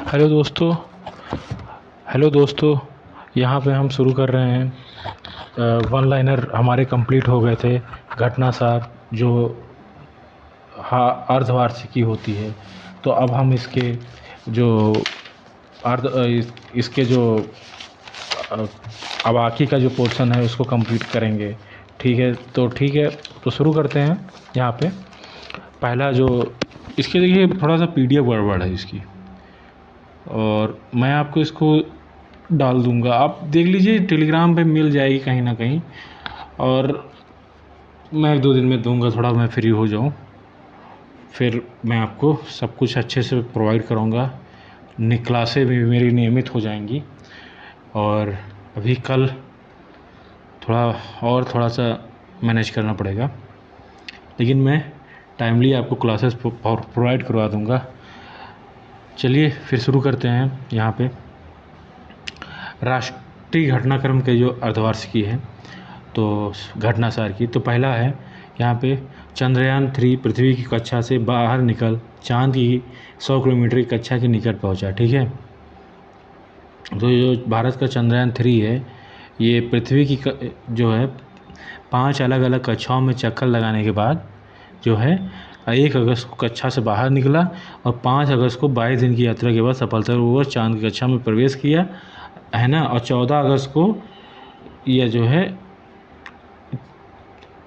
Hello दोस्तों। यहाँ पे हम शुरू कर रहे हैं। वन लाइनर हमारे कंप्लीट हो गए थे। घटनासार जो अर्धवार्षिकी होती है, तो अब हम इसके जो इसके जो अबाकी का जो पोर्शन है उसको कंप्लीट करेंगे। ठीक है, तो शुरू करते हैं। यहाँ पे पहला जो इसके देखिए थोड़ा सा पीडीएफ गड़बड़ है इसकी, और मैं आपको इसको डाल दूंगा, आप देख लीजिए। टेलीग्राम पे मिल जाएगी कहीं ना कहीं, और मैं 1-2 दिन में दूंगा, थोड़ा मैं फ्री हो जाऊं, फिर मैं आपको सब कुछ अच्छे से प्रोवाइड करूंगा। क्लासें भी मेरी नियमित हो जाएंगी, और अभी कल थोड़ा सा मैनेज करना पड़ेगा, लेकिन मैं टाइमली आपको क्लासेस प्रोवाइड करवा दूंगा। चलिए फिर शुरू करते हैं। यहाँ पे राष्ट्रीय घटनाक्रम के जो अर्धवार्षिकी है, तो घटनासार की, तो पहला है यहाँ पे चंद्रयान 3 पृथ्वी की कक्षा से बाहर निकल चांद की 100 किलोमीटर की कक्षा के निकट पहुँचा। ठीक है, तो जो भारत का चंद्रयान 3 है, ये पृथ्वी की जो है 5 अलग अलग कक्षाओं में चक्कर लगाने के बाद जो है 1 अगस्त को कक्षा से बाहर निकला, और 5 अगस्त को 22 दिन की यात्रा के बाद सफलतापूर्वक चांद की कक्षा में प्रवेश किया, है ना। और 14 अगस्त को यह जो है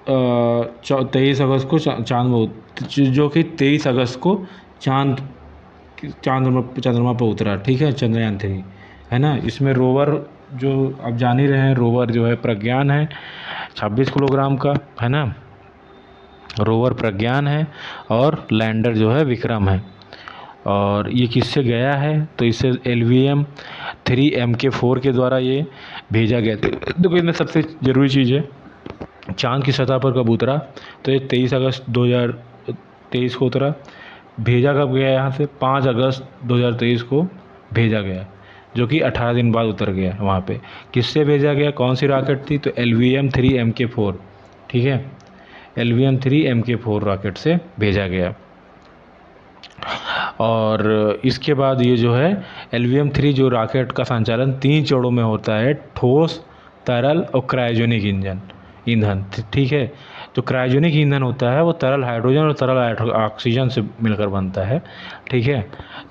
23 अगस्त को जो कि 23 अगस्त को चंद्रमा पर उतरा। ठीक है, चंद्रयान 3, है ना। इसमें रोवर, जो आप जान ही रहे हैं, रोवर जो है प्रज्ञान है 26 किलोग्राम का, है ना। रोवर प्रज्ञान है, और लैंडर जो है विक्रम है। और ये किससे गया है, तो इसे LVM-3 MK4 के द्वारा ये भेजा गया। देखो इसमें सबसे ज़रूरी चीज़ है, चांद की सतह पर कब उतरा, तो ये 23 अगस्त 2023 को उतरा। भेजा कब गया यहाँ से, 5 अगस्त 2023 को भेजा गया, जो कि 18 दिन बाद उतर गया वहाँ पे। किससे भेजा गया, कौन सी रॉकेट थी, तो LVM-3 MK4। ठीक है, LVM-3 MK4 रॉकेट से भेजा गया। और इसके बाद ये जो है LVM-3 जो रॉकेट का संचालन 3 चरणों में होता है, ठोस, तरल और क्रायोजेनिक ईंधन। ठीक है, जो क्रायोजेनिक ईंधन होता है वो तरल हाइड्रोजन और तरल ऑक्सीजन से मिलकर बनता है। ठीक है,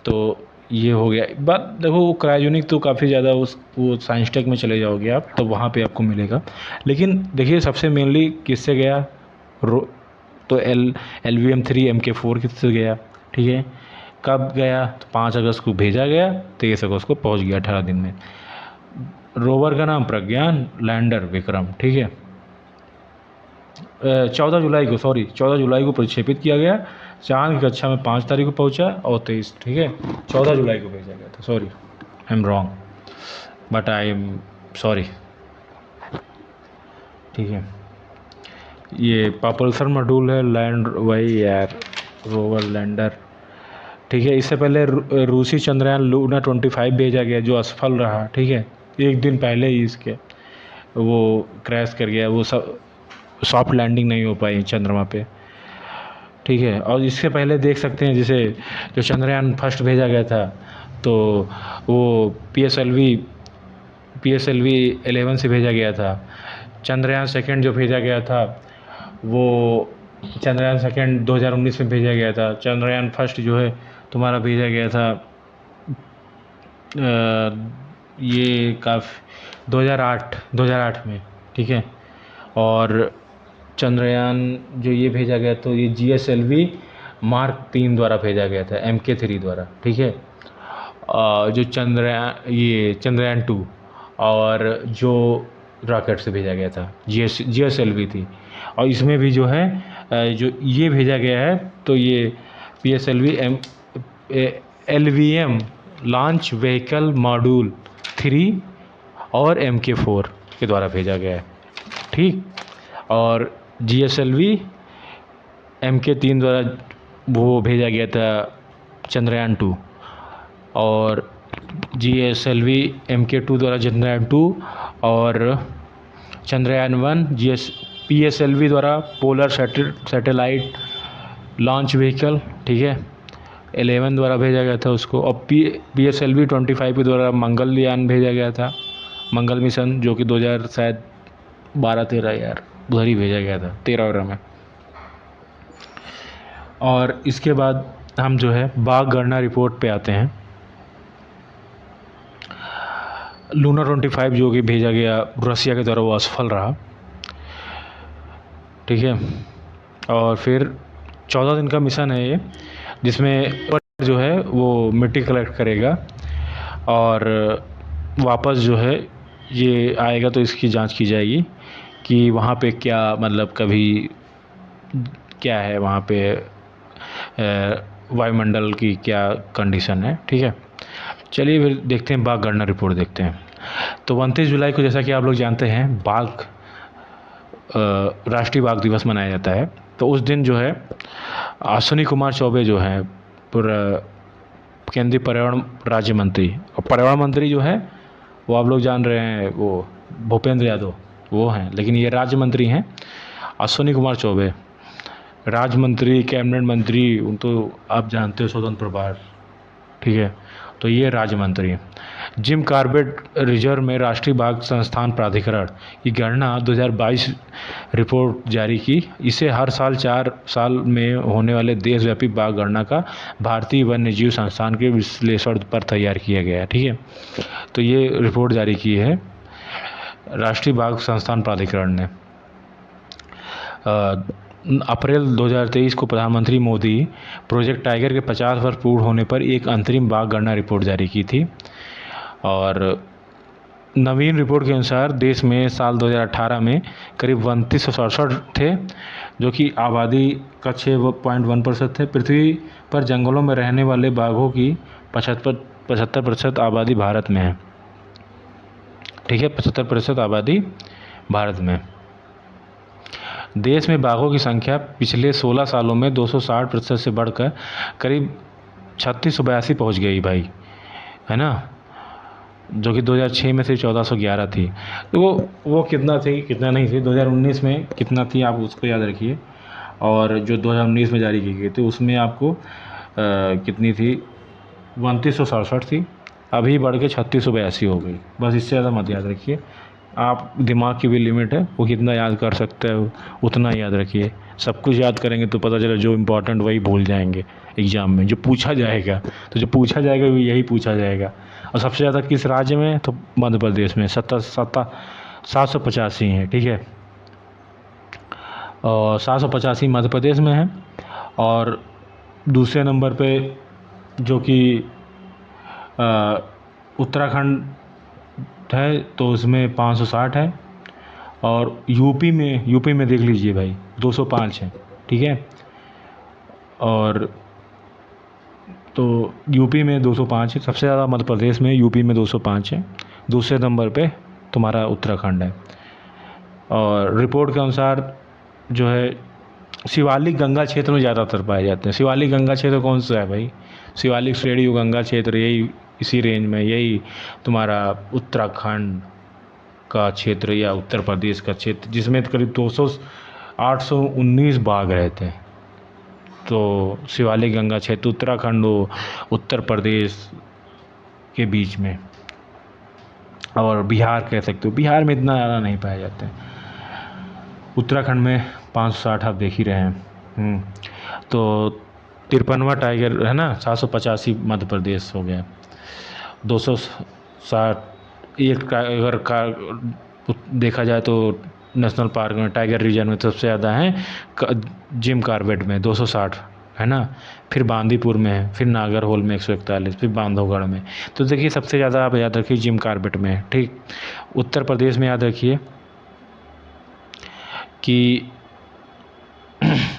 तो ये हो गया बात। देखो क्रायोजेनिक तो काफ़ी ज़्यादा वो साइंस टेक में चले जाओगे आप, तो वहाँ पे आपको मिलेगा। लेकिन देखिए सबसे मेनली किससे गया, तो LVM-3 MK4 किससे गया। ठीक है, कब गया, तो 5 अगस्त को भेजा गया, 23 अगस्त को पहुंच गया 18 दिन में। रोवर का नाम प्रज्ञान, लैंडर विक्रम। ठीक है, 14 जुलाई को प्रक्षेपित किया गया। चांद की कक्षा में 5 तारीख को पहुंचा, और 23, ठीक है, 14 जुलाई को भेजा गया था। Sorry, I am wrong, but I am sorry. ठीक है, ये propulsion मॉड्यूल है, लैंड वही यार, रोवर लैंडर। ठीक है, इससे पहले रूसी चंद्रयान लूना 25 भेजा गया, जो असफल रहा। ठीक है, 1 दिन पहले ही इसके वो क्रैश कर गया, वो सॉफ्ट लैंडिंग नहीं हो पाई चंद्रमा पे। ठीक है, और इससे पहले देख सकते हैं, जैसे जो चंद्रयान फर्स्ट भेजा गया था, तो वो PSLV 11 से भेजा गया था। चंद्रयान सेकंड जो भेजा गया था, वो चंद्रयान सेकंड 2019 में भेजा गया था। चंद्रयान फर्स्ट जो है तुम्हारा भेजा गया था ये काफ़ी 2008 में। ठीक है, और चंद्रयान जो ये भेजा गया, तो ये GSLV Mark 3 द्वारा भेजा गया था, MK3 द्वारा। ठीक है, जो चंद्रयान 2 और जो रॉकेट से भेजा गया था GSLV थी। और इसमें भी जो है जो ये भेजा गया है, तो ये LVM लॉन्च व्हीकल मॉड्यूल 3 और MK4 के द्वारा भेजा गया है। ठीक, और GSLV MK3 द्वारा वो भेजा गया था चंद्रयान 2, और GSLV MK2 द्वारा चंद्रयान 2, और चंद्रयान 1 PSLV द्वारा पोलर सैटेलाइट लॉन्च व्हीकल। ठीक है, 11 द्वारा भेजा गया था उसको, और PSLV 25 के द्वारा मंगलयान भेजा गया था, मंगल मिशन, जो कि 2000 शायद 12-13 यार उधर ही भेजा गया था, 13 में। और इसके बाद हम जो है बाघ गणना रिपोर्ट पे आते हैं। लूना 25 जो कि भेजा गया रसिया के द्वारा, वो असफल रहा, ठीक है। और फिर 14 दिन का मिशन है ये, जिसमें जो है वो मिट्टी कलेक्ट करेगा और वापस जो है ये आएगा, तो इसकी जांच की जाएगी कि वहाँ पे क्या मतलब कभी क्या है वहाँ पे वायुमंडल की क्या कंडीशन है, ठीक है। चलिए फिर देखते हैं बाघ गणना रिपोर्ट देखते हैं। तो 29 जुलाई को, जैसा कि आप लोग जानते हैं, राष्ट्रीय बाघ दिवस मनाया जाता है। तो उस दिन जो है अश्विनी कुमार चौबे जो है पूरा केंद्रीय पर्यावरण राज्य मंत्री, और पर्यावरण मंत्री जो है वो आप लोग जान रहे हैं, वो भूपेंद्र यादव वो हैं, लेकिन ये राज्य मंत्री हैं अश्विनी कुमार चौबे, राज्य मंत्री, कैबिनेट मंत्री, उन तो आप जानते हो स्वतंत्र प्रभार, ठीक है। तो ये राज्य मंत्री हैं। जिम कॉर्बेट रिजर्व में राष्ट्रीय बाघ संस्थान प्राधिकरण की गणना 2022 रिपोर्ट जारी की। इसे हर साल 4 साल में होने वाले देशव्यापी बाघ गणना का भारतीय वन्य जीव संस्थान के विश्लेषण पर तैयार किया गया है, ठीक है। तो ये रिपोर्ट जारी की है राष्ट्रीय बाघ संस्थान प्राधिकरण ने। अप्रैल 2023 को प्रधानमंत्री मोदी प्रोजेक्ट टाइगर के 50 वर्ष पूर्ण होने पर एक अंतरिम बाघ गणना रिपोर्ट जारी की थी। और नवीन रिपोर्ट के अनुसार देश में साल 2018 में करीब 3267 थे, जो कि आबादी का 6.1% थे। पृथ्वी पर जंगलों में रहने वाले बाघों की 75% आबादी भारत में है, ठीक है। 75% आबादी भारत में। देश में बाघों की संख्या पिछले 16 सालों में 260% से बढ़कर करीब 3682 पहुँच गई भाई, है ना, जो कि 2006 में सिर्फ 1411 थी। तो वो कितना थी कितना नहीं थी, 2019 में कितना थी आप उसको याद रखिए, और जो 2019 में जारी की गई थी उसमें आपको कितनी थी, 3267 थी, अभी बढ़ के 3682 हो गई। बस इससे ज़्यादा मत याद रखिए, आप दिमाग की भी लिमिट है, वो कितना याद कर सकते हो उतना याद रखिए। सब कुछ याद करेंगे तो पता चला जो इम्पोर्टेंट वही भूल जाएंगे एग्ज़ाम में, जो पूछा जाएगा तो जो पूछा जाएगा वो यही पूछा जाएगा। और सबसे ज़्यादा किस राज्य में, तो मध्य प्रदेश में 785 हैं, ठीक है। और 785 मध्य प्रदेश में है, और दूसरे नंबर पे जो कि उत्तराखंड है, तो उसमें 560 है, और यूपी में देख लीजिए भाई 205 है, ठीक है। और तो यूपी में 205 है, सबसे ज़्यादा मध्य प्रदेश में, यूपी में 205 है, दूसरे नंबर पे तुम्हारा उत्तराखंड है। और रिपोर्ट के अनुसार जो है शिवालिक गंगा क्षेत्र में ज़्यादातर पाए जाते हैं। शिवालिक गंगा क्षेत्र कौन सा है भाई, शिवालिक श्रेणी गंगा क्षेत्र, यही इसी रेंज में, यही तुम्हारा उत्तराखंड का क्षेत्र या उत्तर प्रदेश का क्षेत्र, जिसमें करीब 819 बाघ रहते हैं। तो शिवालिक गंगा क्षेत्र उत्तराखंड और उत्तर प्रदेश के बीच में, और बिहार कह सकते हो, बिहार में इतना ज़्यादा नहीं पाए जाते हैं। उत्तराखंड में 560 आप देख ही रहे हैं। तो 53वां टाइगर है ना, 785 मध्य प्रदेश हो गया, 260 एक टाइगर का देखा जाए तो नेशनल पार्क में, टाइगर रीजन में सबसे ज़्यादा हैं जिम कॉर्बेट में 260, है ना, फिर बांदीपुर में है, फिर नागरहोल में 141, फिर बांधवगढ़ में। तो देखिए सबसे ज़्यादा आप याद रखिए जिम कॉर्बेट में, ठीक। उत्तर प्रदेश में याद रखिए कि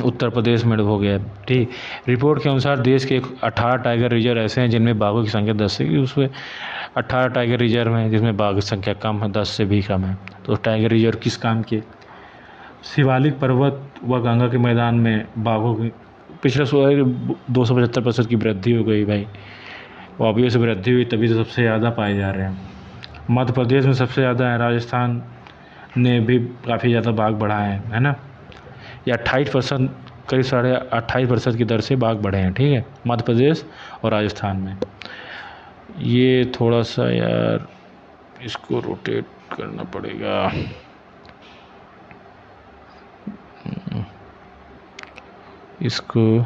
उत्तर प्रदेश में हो गया, ठीक। रिपोर्ट के अनुसार देश के 18 टाइगर रिजर्व ऐसे हैं जिनमें बाघों की संख्या 10 से, उसमें 18 टाइगर रिजर्व हैं जिसमें बाघ की संख्या कम है, 10 से भी कम है। तो टाइगर रिजर्व किस काम के, शिवालिक पर्वत व गंगा के मैदान में बाघों की पिछले 275% की वृद्धि हो गई भाई, ऑब्वियस वृद्धि हुई, तभी तो सबसे ज़्यादा पाए जा रहे हैं। मध्य प्रदेश में सबसे ज़्यादा है, राजस्थान ने भी काफ़ी ज़्यादा बाघ बढ़ाए हैं, है ना। ये 28% करीब 28.5% की दर से बाघ बढ़े हैं, ठीक है, मध्य प्रदेश और राजस्थान में। ये थोड़ा सा यार इसको रोटेट करना पड़ेगा। इसको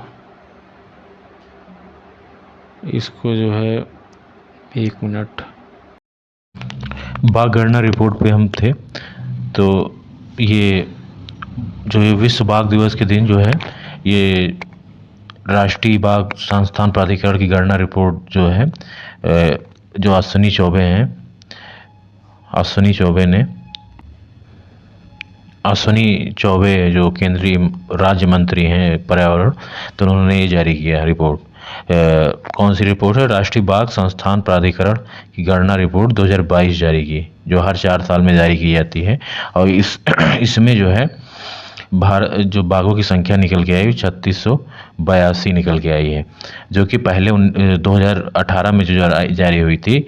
जो है 1 मिनट, बाघ गणना रिपोर्ट पे हम थे। तो ये जो ये विश्व बाघ दिवस के दिन जो है ये राष्ट्रीय बाघ संस्थान प्राधिकरण की गणना रिपोर्ट जो है जो अश्विनी चौबे जो केंद्रीय राज्य मंत्री हैं पर्यावरण, तो उन्होंने ये जारी किया रिपोर्ट। कौन सी रिपोर्ट है? राष्ट्रीय बाघ संस्थान प्राधिकरण की गणना रिपोर्ट 2022 जारी की, जो हर 4 साल में जारी की जाती है। और इसमें जो है जो बाघों की संख्या निकल के आई 3682 निकल के आई है, जो कि पहले 2018 में जो जारी हुई थी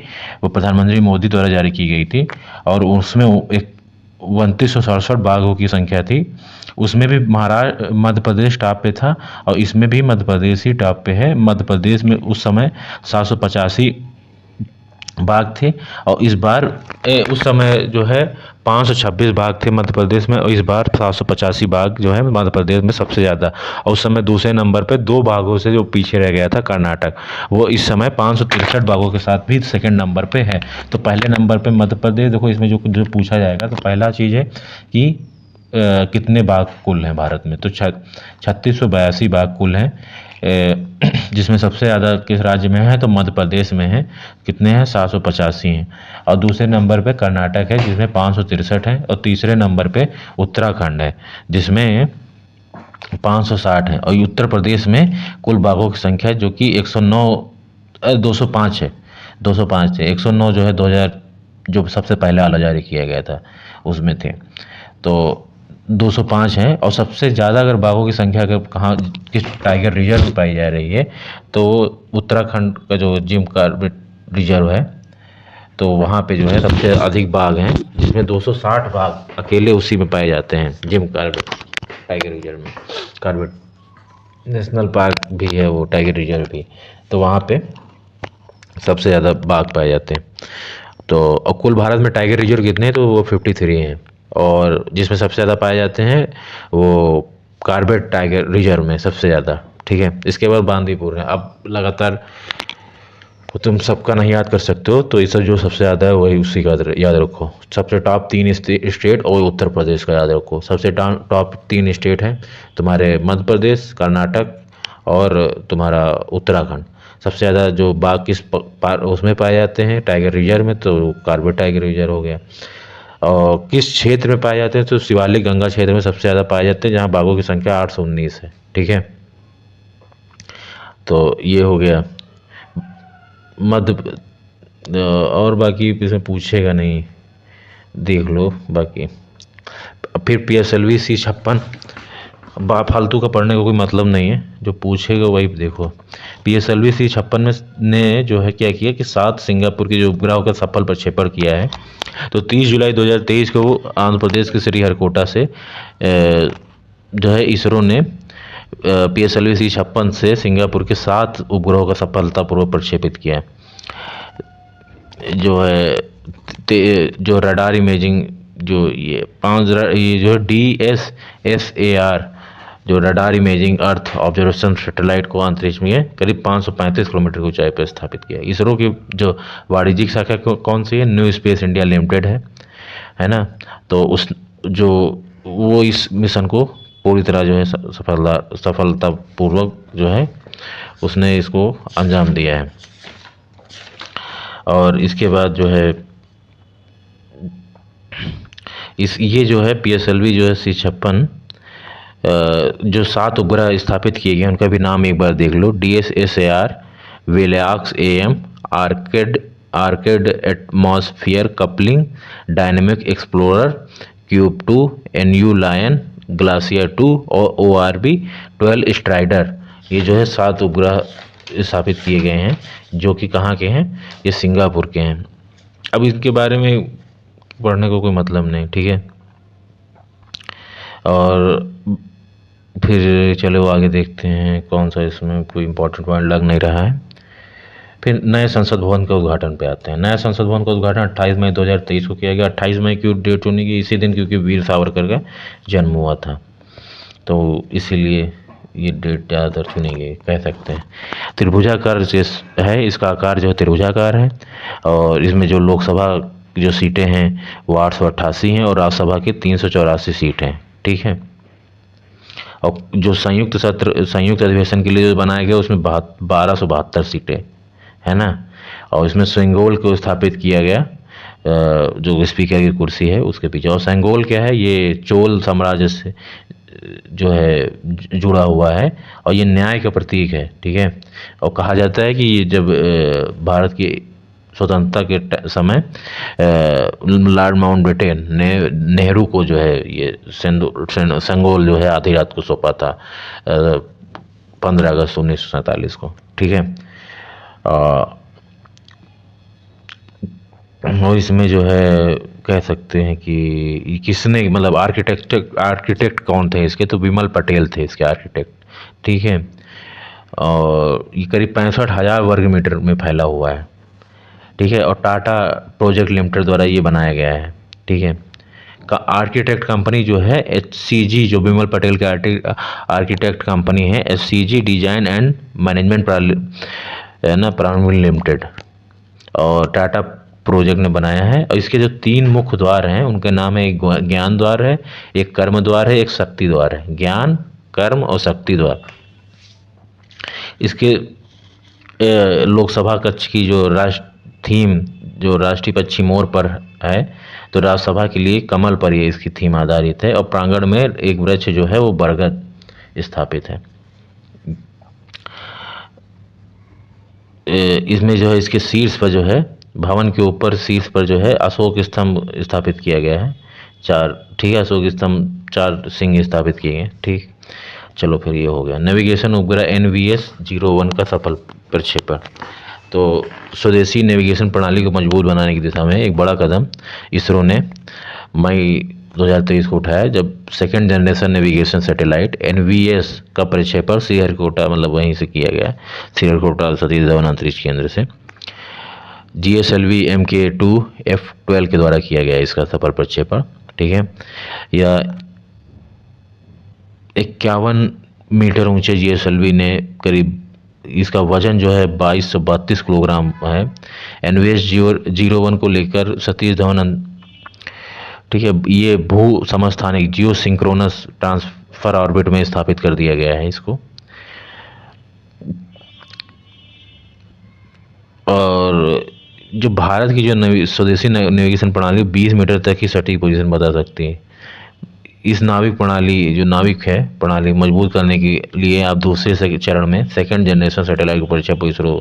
वो प्रधानमंत्री मोदी द्वारा जारी की गई थी। और उसमें एक 2967 बाघों की संख्या थी। उसमें भी मध्य प्रदेश टॉप पे था, और इसमें भी मध्य प्रदेश ही टॉप पे है। मध्य प्रदेश में उस समय 785 बाघ थे, और इस बार उस समय जो है 526 बाघ थे मध्य प्रदेश में, और इस बार 785 बाघ जो है मध्य प्रदेश में सबसे ज़्यादा। और उस समय दूसरे नंबर पे 2 बाघों से जो पीछे रह गया था कर्नाटक, वो इस समय 563 बाघों के साथ भी सेकंड नंबर पे है। तो पहले नंबर पे मध्य प्रदेश। देखो इसमें जो पूछा जाएगा, तो पहला चीज़ है कि कितने बाघ कुल हैं भारत में, तो 3682 बाघ कुल हैं, जिसमें सबसे ज़्यादा किस राज्य में है, तो मध्य प्रदेश में है। कितने हैं? 785 हैं। और दूसरे नंबर पे कर्नाटक है जिसमें 563 है, और तीसरे नंबर पे उत्तराखंड है जिसमें 560 है। और उत्तर प्रदेश में कुल बाघों की संख्या जो कि 205 है, 205 थे। 109 जो है 2000 जो सबसे पहले आला जारी किया गया था उसमें थे, तो 205 है। और सबसे ज़्यादा अगर बाघों की संख्या अगर किस टाइगर रिजर्व में पाई जा रही है, तो उत्तराखंड का जो जिम कॉर्बेट रिजर्व है, तो वहाँ पे जो है सबसे अधिक बाघ हैं, जिसमें 260 बाघ अकेले उसी में पाए जाते हैं, जिम कॉर्बेट टाइगर रिजर्व में। कॉर्बेट नेशनल पार्क भी है वो, टाइगर रिजर्व भी, तो वहाँ पे सबसे ज़्यादा बाघ पाए जाते हैं। तो और कुल भारत में टाइगर रिजर्व कितने हैं, तो वो 53 हैं, और जिसमें सबसे ज़्यादा पाए जाते हैं वो कॉर्बेट टाइगर रिजर्व में सबसे ज़्यादा, ठीक है। इसके बाद बांदीपुर है। अब लगातार तुम सबका नहीं याद कर सकते हो, तो इस जो सबसे ज़्यादा है वही उसी का याद रखो। सबसे टॉप 3 स्टेट और उत्तर प्रदेश का याद रखो। सबसे टॉप 3 स्टेट हैं तुम्हारे मध्य प्रदेश, कर्नाटक और तुम्हारा उत्तराखंड। सबसे ज़्यादा जो बाघ किस उसमें पाए जाते हैं, टाइगर रिजर्व में, तो कॉर्बेट टाइगर रिजर्व हो गया। और किस क्षेत्र में पाए जाते हैं, तो शिवालिक गंगा क्षेत्र में सबसे ज़्यादा पाए जाते हैं, जहाँ बाघों की संख्या 819 है, ठीक है। तो ये हो गया मध्य। और बाकी इसमें पूछेगा नहीं, देख लो बाकी। फिर PSLV C56 फालतू का पढ़ने का कोई मतलब नहीं है, जो पूछेगा वही देखो। PSLV C56 में ने जो है क्या किया कि 7 सिंगापुर के जो उपग्रहों का सफल प्रक्षेपण किया है। तो 30 जुलाई 2023 को आंध्र प्रदेश के श्रीहरिकोटा से जो है इसरो ने PSLV C56 से सिंगापुर के 7 उपग्रहों का सफलतापूर्वक प्रक्षेपित किया। जो है जो रडार इमेजिंग जो ये जो DSSAR जो radar imaging earth observation satellite को अंतरिक्ष में करीब 535 किलोमीटर की ऊंचाई पर स्थापित किया। इसरो की जो वाणिज्यिक शाखा कौन सी है? न्यू स्पेस इंडिया लिमिटेड है ना। तो उस जो वो इस मिशन को पूरी तरह जो है सफलतापूर्वक जो है उसने इसको अंजाम दिया है। और इसके बाद जो है ये जो है PSLV जो है C56 जो 7 उपग्रह स्थापित किए गए उनका भी नाम एक बार देख लो। DSSAR, Velox AM, orchid atmosphere coupling, dynamic explorer, cube 2, NU lion, glacier 2 और ORB-12 स्ट्राइडर। ये जो है 7 उपग्रह स्थापित किए गए हैं, जो कि कहाँ के हैं? ये सिंगापुर के हैं। अब इनके बारे में पढ़ने को कोई मतलब नहीं, ठीक है। और फिर चलो आगे देखते हैं कौन सा इसमें कोई इंपॉर्टेंट पॉइंट लग नहीं रहा है। फिर नए संसद भवन के उद्घाटन पे आते हैं। नया संसद भवन का उद्घाटन 28 मई 2023 को किया गया। 28 मई क्यों डेट चुनी गई? इसी दिन क्योंकि वीर सावरकर का जन्म हुआ था, तो इसीलिए ये डेट ज़्यादातर चुनी गई कह सकते हैं। त्रिभुजाकार जो है, इसका आकार जो है त्रिभुजाकार है, और इसमें जो लोकसभा जो सीटें हैं वो 888 हैं और राज्यसभा की 384 सीट हैं। ठीक है, और जो संयुक्त अधिवेशन के लिए जो बनाया गया उसमें 1272 सीटें है ना। और इसमें सेंगोल को स्थापित किया गया, जो स्पीकर की कुर्सी है उसके पीछे। और सेंगोल क्या है? ये चोल साम्राज्य से जो है जुड़ा हुआ है और ये न्याय का प्रतीक है। ठीक है, और कहा जाता है कि ये जब भारत की स्वतंत्रता के समय लॉर्ड माउंटबेटन ने नेहरू को जो है ये सेंगोल जो है आधी रात को सौंपा था 15 अगस्त 1947 को। ठीक है, और इसमें जो है कह सकते हैं कि किसने मतलब आर्किटेक्ट कौन थे इसके? तो विमल पटेल थे इसके आर्किटेक्ट। ठीक है, और ये करीब 65,000 वर्ग मीटर में फैला हुआ है। ठीक है, और टाटा प्रोजेक्ट लिमिटेड द्वारा ये बनाया गया है। ठीक है, का आर्किटेक्ट कंपनी जो है HCG, जो विमल पटेल के आर्किटेक्ट कंपनी है HCG design and management private limited, और टाटा प्रोजेक्ट ने बनाया है। और इसके जो 3 मुख्य द्वार हैं उनके नाम है, एक ज्ञान द्वार है, एक कर्म द्वार है, एक शक्ति द्वार है। ज्ञान, कर्म और शक्ति द्वार। इसके लोकसभा कक्ष की जो थीम जो राष्ट्रीय पक्षी मोर पर है, तो राज्यसभा के लिए कमल पर ये इसकी थीम आधारित है। और प्रांगण में एक वृक्ष जो है वो बरगद स्थापित है। इसमें जो है इसके शीर्ष पर जो है भवन के ऊपर शीर्ष पर जो है अशोक स्तंभ स्थापित किया गया है 4। ठीक है, अशोक स्तंभ 4 सिंह स्थापित किए गए। ठीक, चलो फिर ये हो गया। नेविगेशन उपग्रह NVS-01 का सफल प्रक्षेपण। तो स्वदेशी नेविगेशन प्रणाली को मजबूत बनाने की दिशा में एक बड़ा कदम इसरो ने मई 2023 को उठाया, जब 2nd generation navigation satellite NVS का प्रक्षेपण श्रीहरिकोटा मतलब वहीं से किया गया, श्रीहरिकोटा सतीश धवन अंतरिक्ष केंद्र से GSLV Mk2 F12 के द्वारा किया गया इसका सफल प्रक्षेपण। ठीक है, यह 51 मीटर ऊंचे GSLV ने करीब इसका वजन जो है 2232 किलोग्राम है। NVS-01 को लेकर सतीश धवन, ठीक है, ये भू समस्थानिक जियो सिंक्रोनस ट्रांसफर ऑर्बिट में स्थापित कर दिया गया है इसको। और जो भारत की जो स्वदेशी नेविगेशन प्रणाली 20 मीटर तक की सटीक पोजीशन बता सकती है। इस नाविक प्रणाली जो नाविक है प्रणाली मजबूत करने के लिए आप दूसरे चरण में 2nd जनरेशन सैटेलाइट को प्रक्षेपण इसरो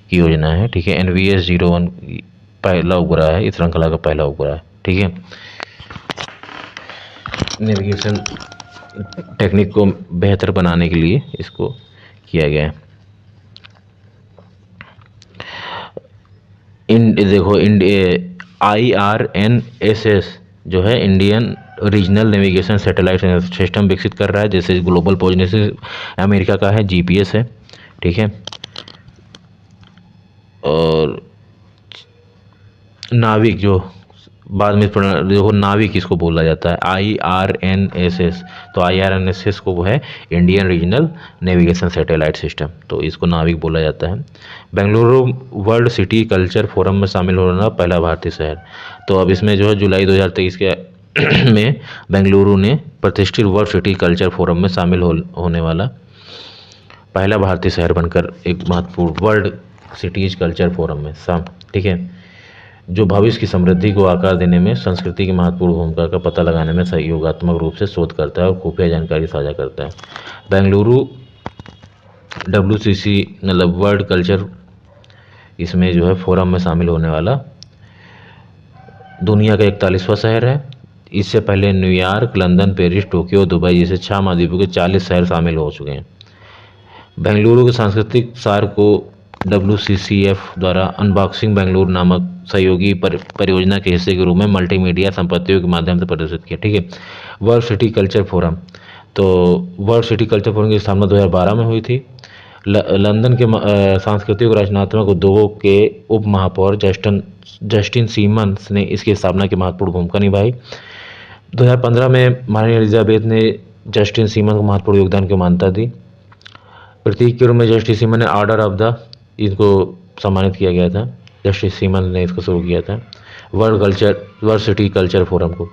की योजना है। ठीक है, NVS-01 पहला उपग्रह है, इस श्रृंखला का पहला उपग्रह है। ठीक है, नेविगेशन टेक्निक को बेहतर बनाने के लिए इसको किया गया है। देखो IRNSS जो है Indian regional navigation satellite system विकसित कर रहा है, जैसे ग्लोबल पोजिशनिंग अमेरिका का है, GPS है। ठीक है, और नाविक जो बाद में देखो नाविक किसको बोला जाता है? IRNSS। तो IRNSS को वो है Indian regional navigation satellite system, तो इसको नाविक बोला जाता है। Bengaluru world city culture forum में शामिल होना पहला भारतीय शहर। तो अब इसमें जो है जुलाई 2023 के में बेंगलुरु ने प्रतिष्ठित वर्ल्ड सिटी कल्चर फोरम में शामिल होने वाला पहला भारतीय शहर बनकर एक महत्वपूर्ण वर्ल्ड सिटीज कल्चर फोरम में ठीक है, जो भविष्य की समृद्धि को आकार देने में संस्कृति की महत्वपूर्ण भूमिका का पता लगाने में सहयोगात्मक रूप से शोध करता है और खुफिया जानकारी साझा करता है। बेंगलुरु WCC मतलब वर्ल्ड कल्चर इसमें जो है फोरम में शामिल होने वाला दुनिया का 41वां शहर है। इससे पहले New York, London, Paris, Tokyo, Dubai जैसे 6 महाद्वीपों के 40 शहर शामिल हो चुके हैं। बेंगलुरु के सांस्कृतिक सार को WCCF द्वारा अनबॉक्सिंग बेंगलुरु नामक सहयोगी परियोजना के हिस्से के रूप में मल्टीमीडिया संपत्तियों के माध्यम से प्रदर्शित किया। ठीक है, वर्ल्ड सिटी कल्चर फोरम तो वर्ल्ड सिटी कल्चर फोरम की स्थापना 2012 में हुई थी। लंदन के सांस्कृतिक और रचनात्मक उद्योगों के उप महापौर जस्टिन सीमंस ने इसकी स्थापना की महत्वपूर्ण भूमिका निभाई। 2015 में महारानी एलिजाबेथ ने जस्टिन सीमन को महत्वपूर्ण योगदान की मान्यता दी। प्रतीक के रूप में जस्टिन सीमन ने ऑर्डर ऑफ द इनको सम्मानित किया गया था। जस्टिन सीमन ने इसको शुरू किया था वर्ल्ड सिटी कल्चर फोरम को।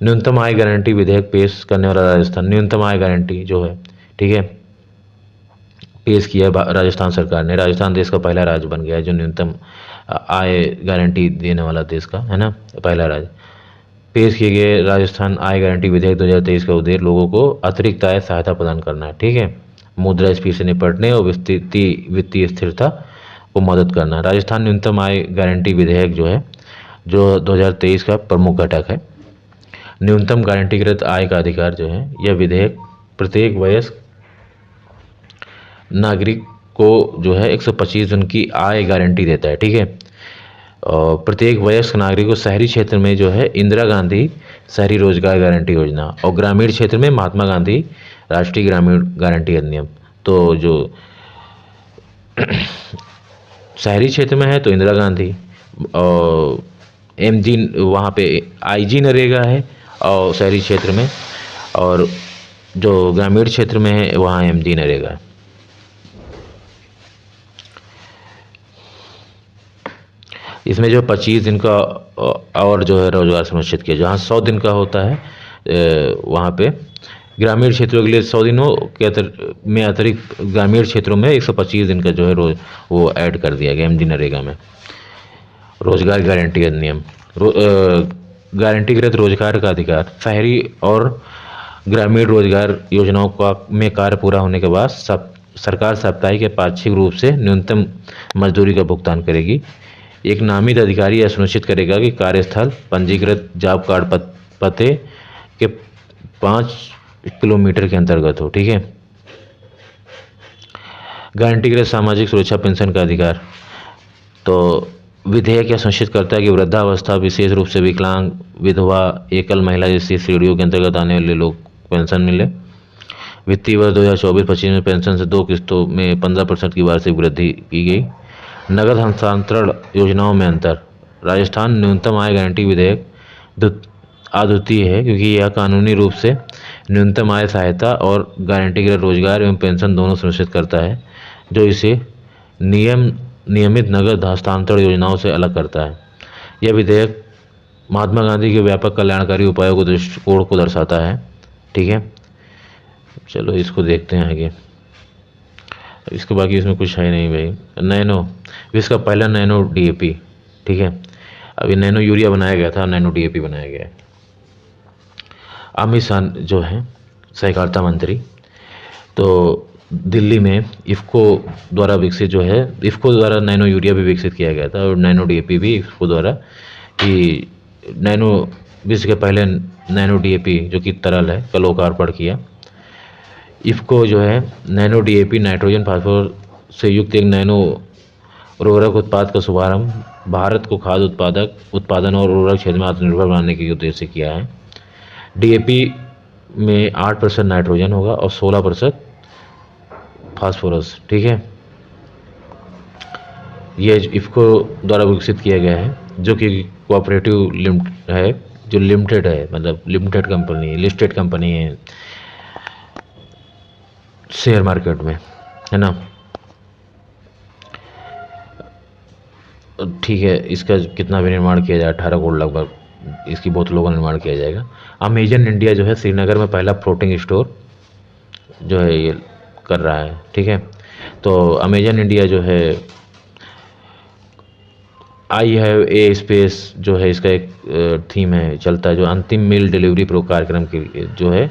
न्यूनतम आय गारंटी विधेयक पेश करने वाला राजस्थान, न्यूनतम आय गारंटी जो है, ठीक है, पेश किया राजस्थान सरकार ने। राजस्थान देश का पहला राज्य बन गया है जो न्यूनतम आय गारंटी देने वाला देश का, है ना, पहला राज्य। पेश किए गए राजस्थान आय गारंटी विधेयक 2023 का उद्देश्य लोगों को अतिरिक्त आय सहायता प्रदान करना है, ठीक है, मुद्रास्फीति से निपटने और वित्तीय स्थिरता को मदद करना। राजस्थान न्यूनतम आय गारंटी विधेयक जो है, जो 2023 का प्रमुख घटक है। न्यूनतम गारंटीकृत आय का अधिकार जो है, यह विधेयक प्रत्येक वयस्क नागरिक को जो है 125 दिन की आय गारंटी देता है, ठीक है। और प्रत्येक वयस्क नागरिक को शहरी क्षेत्र में जो है इंदिरा गांधी शहरी रोजगार गारंटी योजना, और ग्रामीण क्षेत्र में महात्मा गांधी राष्ट्रीय ग्रामीण गारंटी अधिनियम। तो जो शहरी क्षेत्र में है तो इंदिरा गांधी, और MG वहाँ पे IG नरेगा है और शहरी क्षेत्र में, और जो ग्रामीण क्षेत्र में है वहाँ MG नरेगा है। इसमें जो 25 दिन का और जो है रोजगार सुनिश्चित किया, जहाँ 100 दिन का होता है वहाँ पे ग्रामीण क्षेत्रों के लिए 100 दिनों के में अतिरिक्त ग्रामीण क्षेत्रों में 125 दिन का जो है रोज वो ऐड कर दिया गया MG नरेगा में। रोजगार गारंटी अधिनियम, गारंटीकृत रोजगार का अधिकार, शहरी और ग्रामीण रोजगार योजनाओं का में कार्य पूरा होने के बाद सरकार साप्ताहिक या पाक्षिक रूप से न्यूनतम मजदूरी का भुगतान करेगी। एक नामित अधिकारी यह सुनिश्चित करेगा कि कार्यस्थल पंजीकृत जॉब कार्ड पते के 5 किलोमीटर के अंतर्गत हो, ठीक है। गारंटीकृत सामाजिक सुरक्षा पेंशन का अधिकार, तो विधेयक यह सुनिश्चित करता है कि वृद्धावस्था, विशेष रूप से विकलांग, विधवा, एकल महिला जैसी श्रेणियों के अंतर्गत आने वाले लोग पेंशन मिले। वित्तीय वर्ष 2024-25 में पेंशन से 2 किस्तों में 15% की वार्षिक वृद्धि की गई। नगद हस्तांतरण योजनाओं में अंतर, राजस्थान न्यूनतम आय गारंटी विधेयक अद्वितीय है क्योंकि यह कानूनी रूप से न्यूनतम आय सहायता और गारंटीकृत रोजगार एवं पेंशन दोनों सुनिश्चित करता है, जो इसे नियमित नगद हस्तांतरण योजनाओं से अलग करता है। यह विधेयक महात्मा गांधी के व्यापक कल्याणकारी उपायों को दृष्टिकोण को दर्शाता है, ठीक है। चलो इसको देखते हैं आगे। इसके बाकी इसमें कुछ है नहीं भाई। नैनो, इसका पहला नैनो DAP, ठीक है। अभी नैनो यूरिया बनाया गया था, नैनो DAP बनाया गया है। अमित शाह जो है सहकारिता मंत्री, तो दिल्ली में इफ़को द्वारा विकसित जो है, इफ़को द्वारा नैनो यूरिया भी विकसित किया गया था और नैनो DAP भी इफ़को द्वारा, कि नैनो विश्व के पहले नैनो DAP जो कि तरल है का लोकार्पण किया। इफ़को जो है नैनो DAP नाइट्रोजन फास्फोरस से युक्त एक नैनो उर्वरक उत्पाद का शुभारंभ भारत को खाद्य उत्पादन और उर्वरक क्षेत्र में आत्मनिर्भर बनाने के उद्देश्य से किया है। DAP में 8% नाइट्रोजन होगा और 16% फास्फोरस, ठीक है। ये इफ़को द्वारा विकसित किया गया है, जो कि कोऑपरेटिव है, जो लिमिटेड है, मतलब लिमिटेड कंपनी, लिस्टेड कंपनी है शेयर मार्केट में, है ना। ठीक है, इसका कितना भी निर्माण किया जाए, 18 करोड़ लगभग इसकी बोतलों का निर्माण किया जाएगा। अमेजन इंडिया जो है श्रीनगर में पहला फ्लोटिंग स्टोर जो है ये कर रहा है, ठीक है। तो अमेजन इंडिया जो है आई हैव ए स्पेस जो है इसका एक थीम है, चलता है, जो अंतिम मील डिलीवरी प्रो कार्यक्रम की जो है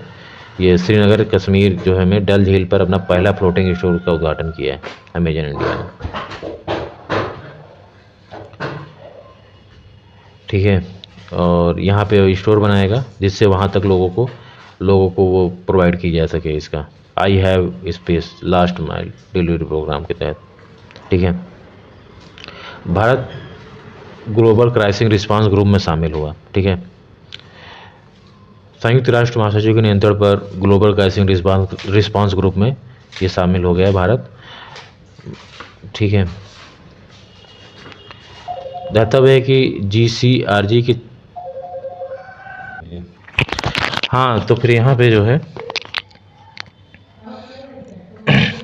ये श्रीनगर कश्मीर जो है में डल झील पर अपना पहला फ्लोटिंग स्टोर का उद्घाटन किया है अमेजन इंडिया ने, ठीक है। और यहाँ पे स्टोर बनाएगा जिससे वहाँ तक लोगों को वो प्रोवाइड की जा सके इसका I have space last mile delivery program के तहत, ठीक है। Bharat global crisis response group में शामिल हुआ, ठीक है। संयुक्त राष्ट्र महासचिव के नियंत्रण पर ग्लोबल क्राइसिस रिस्पांस ग्रुप में ये शामिल हो गया भारत। ठीक है, दातव्य है कि GCRG की, हाँ तो फिर यहाँ पे जो है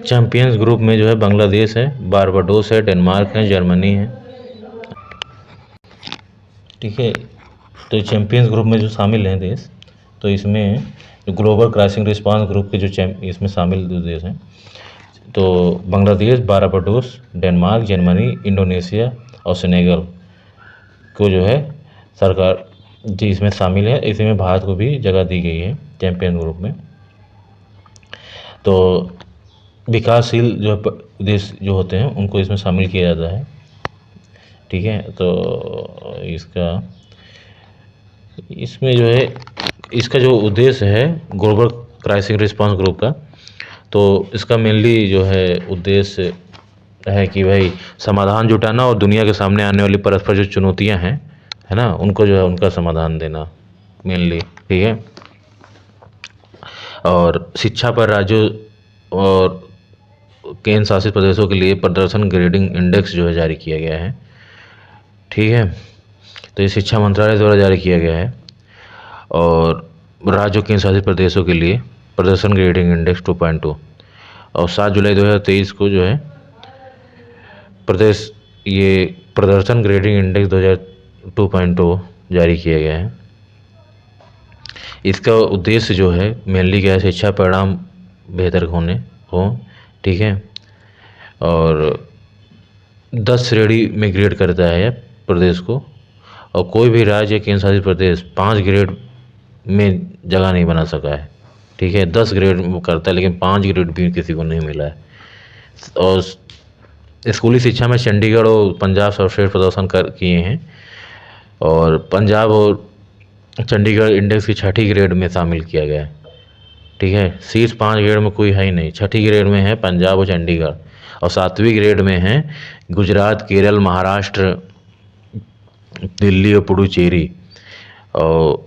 चैंपियंस ग्रुप में जो है बांग्लादेश है, बारबाडोस है, डेनमार्क है, जर्मनी है। ठीक है, तो चैंपियंस ग्रुप में जो शामिल हैं देश, तो इसमें जो ग्लोबल क्राइसिस रिस्पांस ग्रुप के जो इसमें शामिल देश हैं, तो Bangladesh, Barbados, Denmark, Germany, Indonesia और सेनेगल को जो है सरकार जी इसमें शामिल है। इसमें भारत को भी जगह दी गई है चैंपियन ग्रुप में। तो विकासशील जो देश जो होते हैं उनको इसमें शामिल किया जाता है। ठीक है, तो इसमें जो है इसका जो उद्देश्य है ग्लोबल क्राइसिस रिस्पांस ग्रुप का, तो इसका मेनली जो है उद्देश्य है कि भाई समाधान जुटाना और दुनिया के सामने आने वाली परस्पर जो चुनौतियां हैं, है ना, उनको जो है उनका समाधान देना मेनली। ठीक है, और शिक्षा पर राज्यों और केंद्र शासित प्रदेशों के लिए प्रदर्शन ग्रेडिंग इंडेक्स जो है जारी किया गया है। ठीक है, तो ये शिक्षा मंत्रालय द्वारा जारी किया गया है और राज्यों केंद्र शासित प्रदेशों के लिए प्रदर्शन ग्रेडिंग इंडेक्स 2.2 और 7 जुलाई 2023 को जो है ये प्रदर्शन ग्रेडिंग इंडेक्स 2.2 जारी किया गया है। इसका उद्देश्य जो है मेनली क्या है, शिक्षा परिणाम बेहतर हो। ठीक है, और 10 श्रेणी में ग्रेड करता है प्रदेश को, और कोई भी राज्य केंद्र शासित प्रदेश 5 ग्रेड में जगह नहीं बना सका है। ठीक है, 10 ग्रेड करता है लेकिन 5 ग्रेड भी किसी को नहीं मिला है। और स्कूली शिक्षा में चंडीगढ़ और पंजाब सर्वश्रेष्ठ प्रदर्शन किए हैं, और पंजाब और चंडीगढ़ इंडेक्स की 6ठी ग्रेड में शामिल किया गया है। ठीक है, शीर्ष 5 ग्रेड में कोई है ही नहीं। 6ठी ग्रेड में है पंजाब और चंडीगढ़, और 7वीं ग्रेड में है गुजरात, केरल, महाराष्ट्र, दिल्ली और पुडुचेरी, और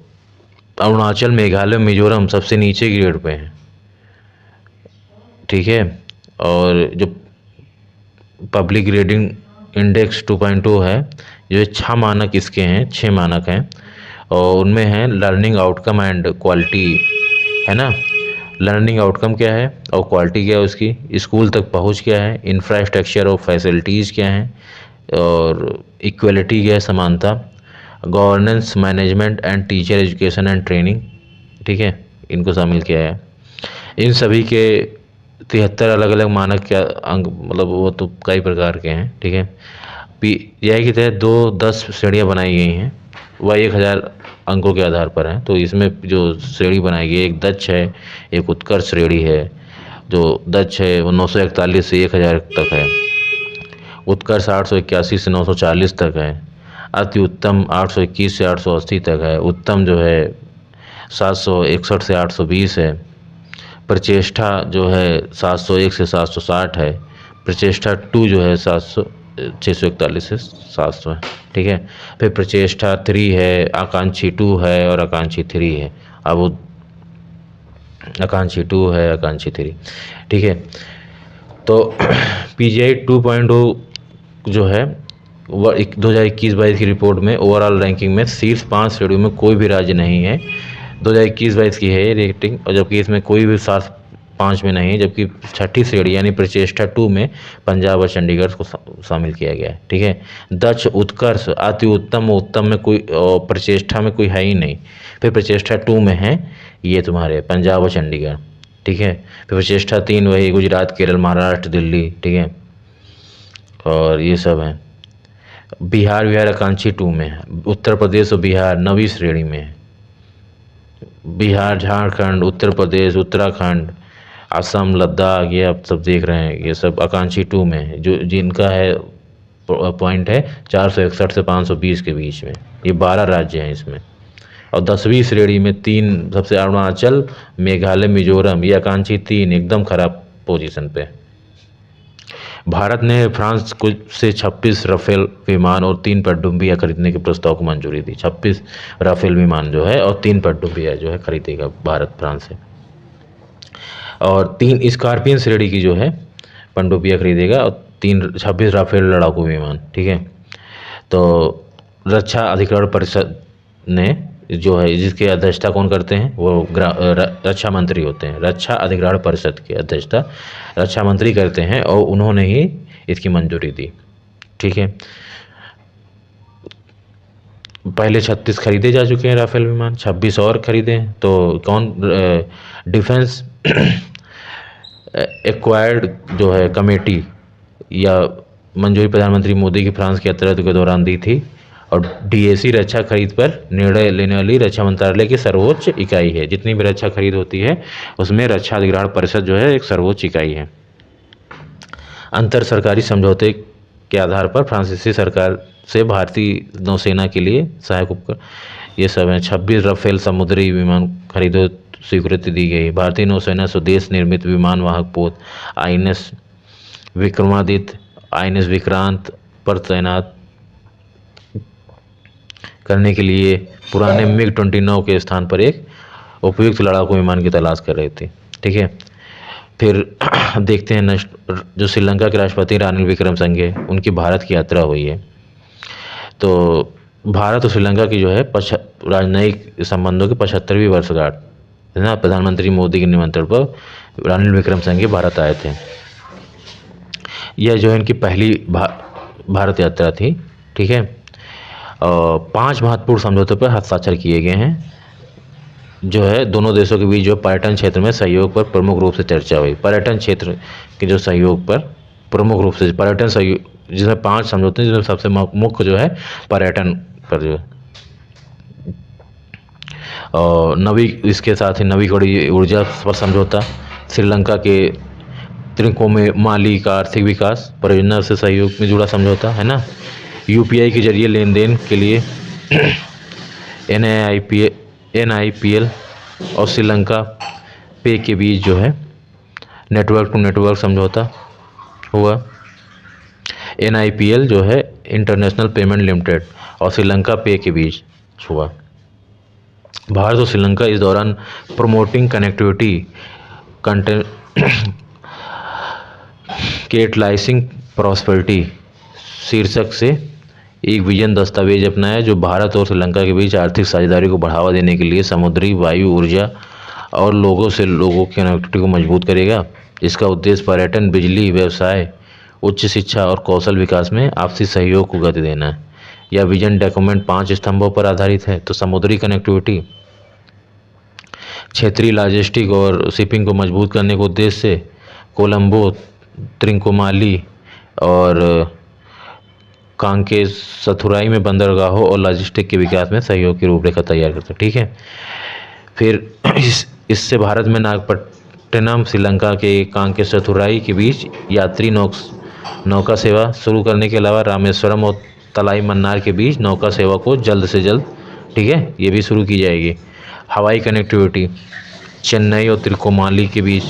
अरुणाचल, मेघालय, मिजोरम सबसे नीचे ग्रेड पे हैं। ठीक है, और जो पब्लिक ग्रेडिंग इंडेक्स 2.2 है, जो 6 मानक इसके हैं, 6 मानक हैं, और उनमें है लर्निंग आउटकम एंड क्वालिटी, है ना। लर्निंग आउटकम क्या है और क्वालिटी क्या है उसकी, स्कूल तक पहुंच क्या है, इंफ्रास्ट्रक्चर और फैसिलिटीज़ क्या हैं, और इक्वलिटी क्या है, समानता, governance, management and teacher education and training. ठीक है, इनको शामिल किया है। इन सभी के 73 अलग अलग मानक क्या अंक, मतलब वो तो कई प्रकार के हैं। ठीक है, PGI के तहत 10 श्रेणियाँ बनाई गई हैं, वह 1000 अंकों के आधार पर हैं। तो इसमें जो श्रेणी बनाई गई है, एक दक्ष है, एक उत्कर्ष श्रेणी है। जो दक्ष है वो 941 से 1000 तक है, उत्कर्ष 881 से 940 तक है, अति उत्तम 821 से 880 तक है, उत्तम जो है 761 से 820 है, प्रचेष्टा जो है 701 से 760 है, प्रचेष्टा 2 जो है 641 से 700 है। ठीक है, फिर प्रचेष्टा 3 है, आकांक्षी 2 है और आकांक्षी 3 है। अब वो आकांक्षी 2 है, आकांक्षी 3। ठीक है, तो PGI 2.0 जो है 2021-22 की रिपोर्ट में ओवरऑल रैंकिंग में शीर्ष 5 श्रेणियों में कोई भी राज्य नहीं है। 2021-22 की है ये रेटिंग, और जबकि इसमें कोई भी 5 में नहीं है, जबकि 6ठी श्रेणी यानी प्रचेष्टा 2 में पंजाब और चंडीगढ़ को शामिल किया गया है। ठीक है, दक्ष, उत्कर्ष, अति उत्तम, उत्तम में कोई, और प्रचेष्टा में कोई है ही नहीं। फिर प्रचेष्टा 2 में है ये तुम्हारे पंजाब और चंडीगढ़। ठीक है, फिर प्रचेष्टा 3 वही गुजरात, केरल, महाराष्ट्र, दिल्ली। ठीक है, और ये सब हैं। बिहार आकांक्षी 2 में है, उत्तर प्रदेश और बिहार 9वीं श्रेणी में है। बिहार, झारखंड, उत्तर प्रदेश, उत्तराखंड, असम, लद्दाख, ये आप सब देख रहे हैं, ये सब आकांक्षी 2 में है, जो जिनका है पॉइंट है 461 से 520 के बीच में। ये 12 राज्य हैं इसमें। और 10वीं श्रेणी में 3 सबसे अरुणाचल, मेघालय, मिजोरम, ये आकांक्षी 3 एकदम खराब पोजीशन पे। भारत ने फ्रांस को से 26 राफेल विमान और 3 पनडुब्बियां खरीदने के प्रस्ताव को मंजूरी दी। 26 राफेल विमान जो है और 3 पनडुब्बियां जो है खरीदेगा भारत फ्रांस से, और 3 स्कॉर्पियन श्रेणी की जो है पनडुब्बियां खरीदेगा और 26 राफेल लड़ाकू विमान। ठीक है, तो रक्षा अधिकरण परिषद ने जो है, जिसकी अध्यक्षता कौन करते हैं, वो रक्षा मंत्री होते हैं। रक्षा अधिकरण परिषद की अध्यक्षता रक्षा मंत्री करते हैं और उन्होंने ही इसकी मंजूरी दी। ठीक है, पहले 36 खरीदे जा चुके हैं राफेल विमान, 26 और खरीदे हैं। तो कौन डिफेंस एक्वायर्ड जो है कमेटी या मंजूरी प्रधानमंत्री मोदी की फ्रांस की यात्रा के दौरान दी थी, और डीएसी रक्षा खरीद पर निर्णय लेने वाली रक्षा मंत्रालय की सर्वोच्च इकाई है। जितनी भी रक्षा खरीद होती है उसमें रक्षा अधिग्रहण परिषद जो है एक सर्वोच्च इकाई है। अंतर सरकारी समझौते के आधार पर फ्रांसीसी सरकार से भारतीय नौसेना के लिए सहायक उपकरण ये सब हैं। 26 राफेल समुद्री विमान खरीदो स्वीकृति दी गई। भारतीय नौसेना स्वदेश निर्मित विमान वाहक पोत आईएनएस विक्रमादित्य, आईएनएस विक्रांत पर तैनात करने के लिए पुराने मिग 29 के स्थान पर एक उपयुक्त लड़ाकू विमान की तलाश कर रहे थे। ठीक है, फिर देखते हैं जो श्रीलंका के राष्ट्रपति रानिल विक्रमसिंघे, उनकी भारत की यात्रा हुई है। तो भारत और श्रीलंका की जो है राजनयिक संबंधों की 75वीं वर्षगांठ है ना, प्रधानमंत्री मोदी के निमंत्रण पर रानिल विक्रमसिंघे भारत आए थे। यह जो है इनकी पहली भारत यात्रा थी। ठीक है, 5 महत्वपूर्ण समझौतों पर हस्ताक्षर किए गए हैं। जो है दोनों देशों के बीच जो पर्यटन क्षेत्र में सहयोग पर प्रमुख रूप से चर्चा हुई। पर्यटन क्षेत्र के जो सहयोग पर प्रमुख रूप से पर्यटन सहयोग, जिसमें 5 समझौते हैं, जिसमें सबसे मुख्य जो है पर्यटन पर जो और इसके साथ ही नवीकरणीय ऊर्जा पर समझौता, श्रीलंका के त्रिकोमाली का आर्थिक विकास परियोजना से सहयोग में जुड़ा समझौता है ना, यूपीआई के जरिए लेन देन के लिए NIPL और श्रीलंका पे के बीच जो है नेटवर्क टू नेटवर्क समझौता हुआ। NIPL जो है इंटरनेशनल पेमेंट लिमिटेड और श्रीलंका पे के बीच हुआ। भारत और श्रीलंका इस दौरान प्रमोटिंग कनेक्टिविटी कैटलाइजिंग प्रॉस्पेरिटी शीर्षक से एक विजन दस्तावेज अपनाया, जो भारत और श्रीलंका के बीच आर्थिक साझेदारी को बढ़ावा देने के लिए समुद्री, वायु, ऊर्जा और लोगों से लोगों की कनेक्टिविटी को मजबूत करेगा। इसका उद्देश्य पर्यटन, बिजली, व्यवसाय, उच्च शिक्षा और कौशल विकास में आपसी सहयोग को गति देना है। यह विजन डॉक्यूमेंट 5 स्तंभों पर आधारित है। तो समुद्री कनेक्टिविटी, क्षेत्रीय लॉजिस्टिक और शिपिंग को मजबूत करने के उद्देश्य से कोलंबो, त्रिकोमाली और कांकेसथुराई में बंदरगाहों और लॉजिस्टिक के विकास में सहयोग की रूपरेखा तैयार करते हैं। ठीक है, फिर इससे भारत में नागपट्टिनम, श्रीलंका के कांकेसथुराई के बीच यात्री नौका सेवा शुरू करने के अलावा रामेश्वरम और तलाई मन्नार के बीच नौका सेवा को जल्द से जल्द, ठीक है, ये भी शुरू की जाएगी। हवाई कनेक्टिविटी, चेन्नई और त्रिकोमाली के बीच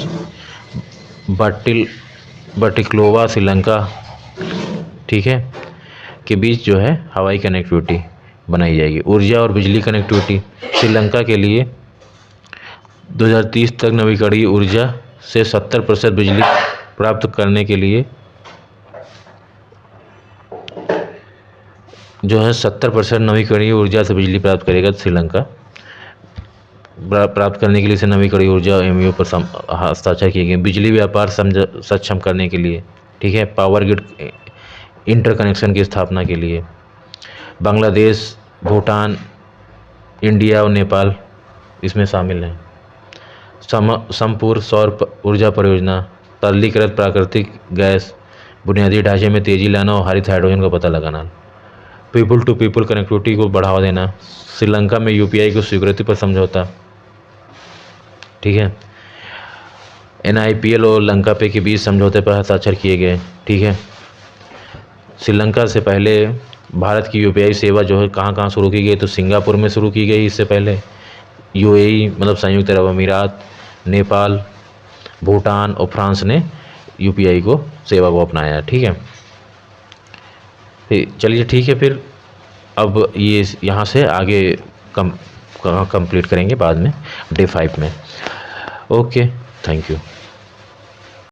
बटिक्लोवा, श्रीलंका, ठीक है, के बीच जो है हवाई कनेक्टिविटी बनाई जाएगी। ऊर्जा और बिजली कनेक्टिविटी, श्रीलंका के लिए 2030 तक नवीकरणीय ऊर्जा से 70% बिजली प्राप्त करने के लिए जो है 70% नवीकरणीय ऊर्जा से बिजली प्राप्त करेगा श्रीलंका। प्राप्त करने के लिए से नवीकरणीय ऊर्जा MOU पर हस्ताक्षर किए गए। बिजली व्यापार सक्षम करने के लिए, ठीक है, पावर ग्रिड इंटरकनेक्शन की स्थापना के लिए बांग्लादेश, भूटान, इंडिया और नेपाल इसमें शामिल हैं। संपूर्ण सौर ऊर्जा परियोजना, तरलीकृत प्राकृतिक गैस, बुनियादी ढांचे में तेजी लाना और हरित हाइड्रोजन का पता लगाना। पीपल टू पीपल कनेक्टिविटी को बढ़ावा देना, श्रीलंका में UPI की स्वीकृति पर समझौता, ठीक है। NIPL और लंका पे के बीच समझौते पर हस्ताक्षर किए गए, ठीक है। श्रीलंका से पहले भारत की UPI सेवा जो है कहाँ कहाँ शुरू की गई, तो सिंगापुर में शुरू की गई। इससे पहले UAE मतलब संयुक्त अरब अमीरात, नेपाल, भूटान और फ्रांस ने UPI को सेवा को अपनाया। ठीक है, चलिए ठीक है, फिर अब ये यहाँ से आगे कंप्लीट करेंगे बाद में डे 5 में। Okay, thank you.